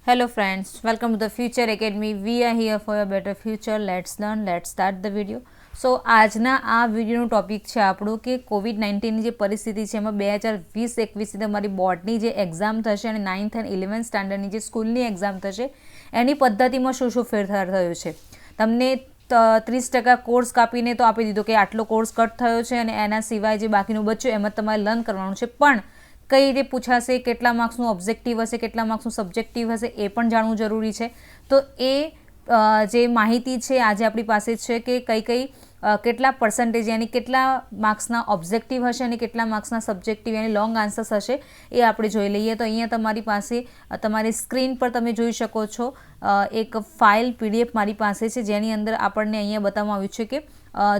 Hello friends, welcome to the Future Academy. We are here for a better future. Let's learn, let's start the video. સો આજના આ વિડીયોનું topic છે આપણું કે COVID-19ની જે પરિસ્થિતિ છે એમાં 2020-21ની તમારી બોર્ડની જે એક્ઝામ થશે અને 9th અને 11th સ્ટાન્ડર્ડની જે સ્કૂલની એક્ઝામ થશે એની પદ્ધતિમાં શું શું ફેરફાર થયો છે. તમને 30% કોર્સ કાપીને તો આપી દીધો કે આટલો કોર્સ કટ થયો છે અને એના સિવાય જે બાકીનું બચ્યું એમાં તમારે લર્ન કરવાનું છે, પણ કઈ રીતે પૂછાશે, કેટલા માર્ક્સનું ઓબ્જેક્ટિવ હશે, કેટલા માર્ક્સનું સબ્જેક્ટિવ હશે એ પણ જાણવું જરૂરી છે. તો એ જે માહિતી છે આજે આપણી પાસે છે કે કઈ કેટલા પર્સન્ટેજ યાની કેટલા માર્ક્સના ઓબ્જેક્ટિવ હશે અને કેટલા માર્ક્સના સબ્જેક્ટિવ યાની લોંગ આન્સર્સ હશે એ આપણે જોઈ લઈએ. તો અહીંયા તમારી પાસે તમારી સ્ક્રીન પર તમે જોઈ શકો છો એક ફાઇલ PDF મારી પાસે છે જેની અંદર આપણને અહીંયા બતાવવામાં આવ્યું છે કે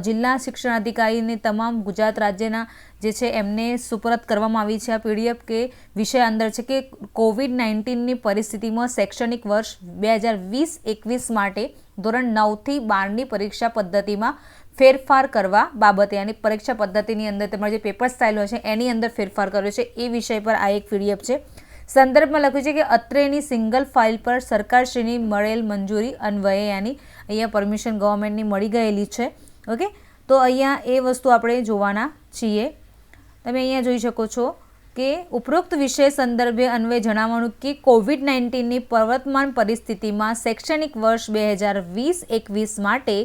જિલ્લા શિક્ષણાધિકારીને તમામ ગુજરાત રાજ્યના જે છે એમને સુપરત કરવામાં આવી છે આ PDF કે વિષય અંદર છે કે COVID-19ની પરિસ્થિતિમાં શૈક્ષણિક વર્ષ 2020-21 માટે ધોરણ 9થી 12ની પરીક્ષા પદ્ધતિમાં ફેરફાર કરવા બાબતે અને પરીક્ષા પદ્ધતિની અંદર તમારે જે પેપર સ્ટાઇલ હોય છે એની અંદર ફેરફાર કર્યો છે એ વિષય પર આ એક PDF છે. સંદર્ભમાં લખ્યું છે કે અત્રેની સિંગલ ફાઇલ પર સરકારશ્રીની મળેલ મંજૂરી અન્વયે યાની અહીંયા પરમિશન ગવર્મેન્ટની મળી ગયેલી છે. ઓકે, તો અહીંયા એ વસ્તુ આપણે જોવાના છીએ. તમે અહીંયા જોઈ શકો છો કે ઉપરોક્ત વિષય સંદર્ભે અન્વયે જણાવવાનું કે COVID-19ની પ્રવર્તમાન પરિસ્થિતિમાં શૈક્ષણિક વર્ષ 2020-21 માટે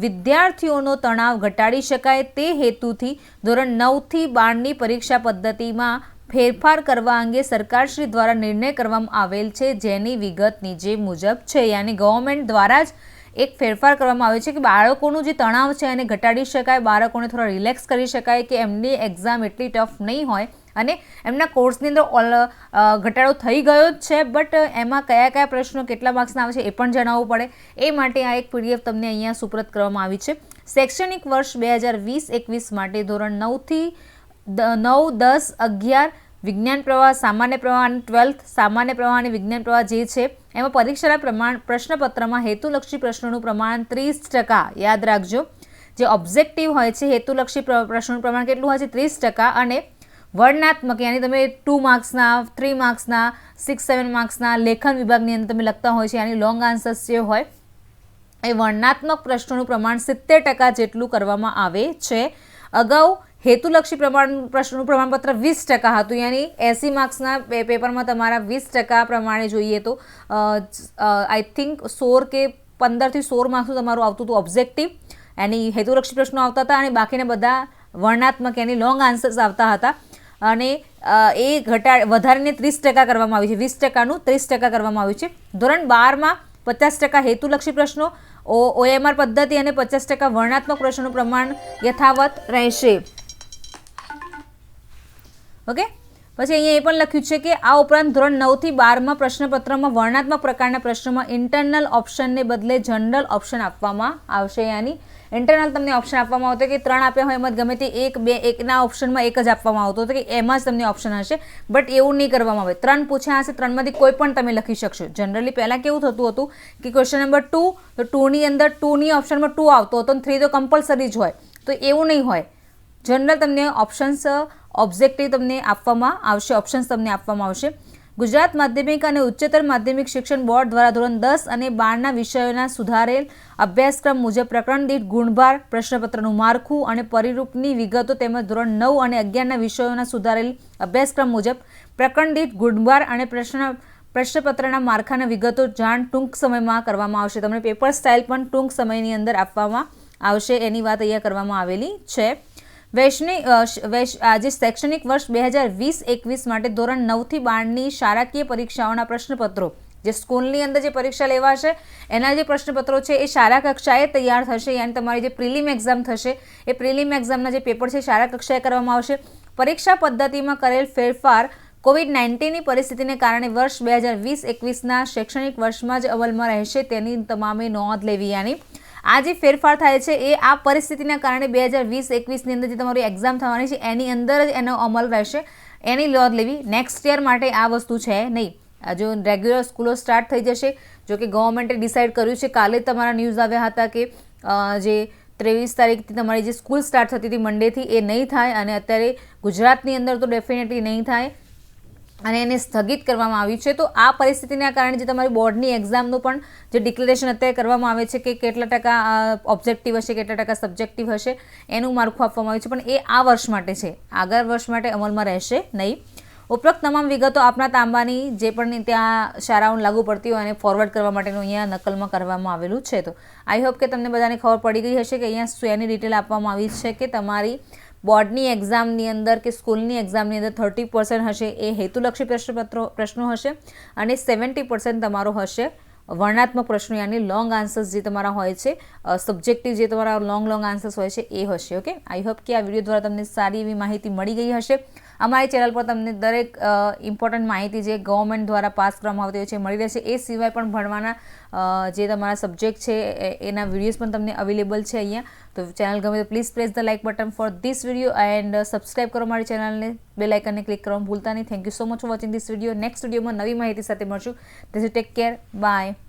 વિદ્યાર્થીઓનો તણાવ ઘટાડી શકાય તે હેતુથી ધોરણ 9થી 12ની પરીક્ષા પદ્ધતિમાં ફેરફાર કરવા અંગે સરકારશ્રી દ્વારા નિર્ણય કરવામાં આવેલ છે, જેની વિગત નીચે મુજબ છે. યાની ગવર્મેન્ટ દ્વારા જ એક ફેરફાર કરવામાં આવે છે કે બાળકોનું જે તણાવ છે એને ઘટાડી શકાય, બાળકોને થોડા રિલેક્સ કરી શકાય કે એમની એક્ઝામ એટલી ટફ નહીં હોય અને એમના કોર્સની અંદર ઘટાડો થઈ ગયો જ છે, બટ એમાં કયા કયા પ્રશ્નો કેટલા માર્ક્સના આવે છે એ પણ જણાવવું પડે. એ માટે આ એક PDF તમને અહીંયા સુપ્રત કરવામાં આવી છે. શૈક્ષણિક વર્ષ 2020-21 માટે ધોરણ 9થી 9, 10, 11 વિજ્ઞાન પ્રવાહ, સામાન્ય પ્રવાહ અને 12th સામાન્ય પ્રવાહ અને વિજ્ઞાન પ્રવાહ જે છે એમાં પરીક્ષાના પ્રશ્નપત્રમાં હેતુલક્ષી પ્રશ્નોનું પ્રમાણ 30%. યાદ રાખજો, જે ઓબ્જેક્ટિવ હોય છે હેતુલક્ષી પ્રશ્નોનું પ્રમાણ કેટલું હોય છે 30%, અને વર્ણનાત્મક યાની તમે 2 માર્ક્સના, 3 માર્ક્સના, 6-7 માર્ક્સના લેખન વિભાગની અંદર તમે લખતા હોય છે યાની લોંગ આન્સર્સ જે હોય એ વર્ણનાત્મક પ્રશ્નોનું પ્રમાણ 70% જેટલું કરવામાં આવે છે. અગાઉ હેતુલક્ષી પ્રશ્નોનું પ્રમાણપત્ર 20% હતું, યાની 80 માર્ક્સના પેપરમાં તમારા 20% પ્રમાણે જોઈએ તો આઈ થિંક 16 કે 15થી 16 માર્ક્સનું તમારું આવતું હતું ઓબ્જેક્ટિવ, એની હેતુલક્ષી પ્રશ્નો આવતા હતા અને બાકીના બધા વર્ણનાત્મક એની લોંગ આન્સર્સ આવતા હતા. અને એ વધારીને 30% કરવામાં આવ્યું છે, 20%નું 30% કરવામાં આવ્યું છે. ધોરણ 12માં 50% હેતુલક્ષી પ્રશ્નો, OMR પદ્ધતિ અને 50% વર્ણનાત્મક પ્રશ્નોનું પ્રમાણ યથાવત રહેશે. ઓકે, પછી અહીંયા એ પણ લખ્યું છે કે આ ઉપરાંત ધોરણ 9થી 12માં પ્રશ્નપત્રમાં વર્ણનાત્મક પ્રકારના પ્રશ્નોમાં ઇન્ટરનલ ઓપ્શનને બદલે જનરલ ઓપ્શન આપવામાં આવશે. યાની ઇન્ટરનલ તમને ઓપ્શન આપવામાં આવતો કે 3 આપ્યા હોય એમાં ગમે તે 1, 2, એકના ઓપ્શનમાં 1 જ આપવામાં આવતો હતો કે એમાં જ તમને ઓપ્શન હશે, બટ એવું નહીં કરવામાં આવે. 3 પૂછ્યા હશે, 3માંથી કોઈ પણ તમે લખી શકશો. જનરલી પહેલાં કેવું થતું હતું કે ક્વેશ્ચન નંબર 2 તો 2ની અંદર 2ની ઓપ્શનમાં 2 આવતો હતો અને 3 તો કમ્પલસરી જ હોય, તો એવું નહીં હોય. જનરલ તમને ઓપ્શન્સ ઓબ્જેક્ટિવ તમને આપવામાં આવશે, ઓપ્શન્સ તમને આપવામાં આવશે. ગુજરાત માધ્યમિક અને ઉચ્ચતર માધ્યમિક શિક્ષણ બોર્ડ દ્વારા ધોરણ 10 અને 12ના વિષયોના સુધારેલ અભ્યાસક્રમ મુજબ પ્રકરણ દીઠ ગુણભાર, પ્રશ્નપત્રનું માળખું અને પરિરૂપની વિગતો તેમજ ધોરણ 9 અને 11ના વિષયોના સુધારેલ અભ્યાસક્રમ મુજબ પ્રકરણ દીઠ ગુણભાર અને પ્રશ્નપત્રના માળખાના વિગતો જાણ ટૂંક સમયમાં કરવામાં આવશે. તમને પેપર સ્ટાઇલ પણ ટૂંક સમયની અંદર આપવામાં આવશે, એની વાત અહીંયા કરવામાં આવેલી છે. આજે શૈક્ષણિક વર્ષ 2020-21 માટે ધોરણ 9થી 12ની શાળાકીય પરીક્ષાઓના પ્રશ્નપત્રો, જે સ્કૂલની અંદર જે પરીક્ષા લેવાશે એના જે પ્રશ્નપત્રો છે એ શાળા કક્ષાએ તૈયાર થશે. યાની તમારી જે પ્રિલિમ એક્ઝામ થશે એ પ્રિલિમ એક્ઝામના જે પેપર છે શાળા કક્ષાએ કરવામાં આવશે. પરીક્ષા પદ્ધતિમાં કરેલ ફેરફાર COVID-19ની પરિસ્થિતિને કારણે વર્ષ 2020-21ના શૈક્ષણિક વર્ષમાં જ અમલમાં રહેશે, તેની તમામે નોંધ લેવી. યાની આ જે ફેરફાર થાય છે એ આ પરિસ્થિતિના કારણે 2020-21ની અંદર જે તમારી એક્ઝામ થવાની છે એની અંદર જ એનો અમલ રહેશે, એની નોંધ લેવી. નેક્સ્ટ યર માટે આ વસ્તુ છે નહીં. જો રેગ્યુલર સ્કૂલો સ્ટાર્ટ થઈ જશે, જો કે ગવર્મેન્ટે ડિસાઇડ કર્યું છે, કાલે તમારા ન્યૂઝ આવ્યા હતા કે જે 23 તારીખથી તમારી જે સ્કૂલ સ્ટાર્ટ થતી હતી મંડેથી એ નહીં થાય, અને અત્યારે ગુજરાતની અંદર તો ડેફિનેટલી નહીં થાય. અને એને સ્થગિત કરવામાં આવ્યું છે. તો આ પરિસ્થિતિના કારણે જે તમારી બોર્ડની એક્ઝામનું પણ જે ડિક્લેરેશન અત્યારે કરવામાં આવે છે કે કેટલા ટકા ઓબ્જેક્ટિવ હશે, કેટલા ટકા સબ્જેક્ટિવ હશે, એનું માળખું આપવામાં આવ્યું છે, પણ એ આ વર્ષ માટે છે, આગળ વર્ષ માટે અમલમાં રહેશે નહીં. ઉપરોક્ત તમામ વિગતો આપના તાંબાની જે પણ ત્યાં શાળાઓને લાગુ પડતી હોય અને ફોરવર્ડ કરવા માટેનું અહીંયા નકલમાં કરવામાં આવેલું છે. તો આઈ હોપ કે તમને બધાને ખબર પડી ગઈ હશે કે અહીંયા શું એની ડિટેલ આપવામાં આવી છે કે તમારી બોર્ડની એક્ઝામની અંદર કે સ્કૂલની એક્ઝામની અંદર 30% હશે એ હેતુલક્ષી પ્રશ્નો હશે અને 70% તમારો હશે વર્ણનાત્મક પ્રશ્નો, યાની લોંગ આન્સર્સ જે તમારા હોય છે, સબ્જેક્ટિવ જે તમારા લોંગ આન્સર્સ હોય છે એ હશે. ઓકે, આઈ હોપ કે આ વિડીયો દ્વારા તમને સારી એવી માહિતી મળી ગઈ હશે. અમારી ચેનલ પર તમને દરેક ઇમ્પોર્ટન્ટ માહિતી જે ગવર્મેન્ટ દ્વારા પાસ કરવામાં આવતી હોય છે મળી રહેશે. એ સિવાય પણ ભણવાના જે તમારા સબ્જેક્ટ છે એના વિડીયોઝ પણ તમને અવેલેબલ છે અહીંયા. તો ચેનલ ગમે તો please press the like button for this video and subscribe કરો મારી ચેનલને, બેલ આઇકનને ક્લિક કરવાનું ભૂલતા નહીં. Thank you so much for watching this video. Next વિડીયોમાં નવી માહિતી સાથે મળશું. Take care, by.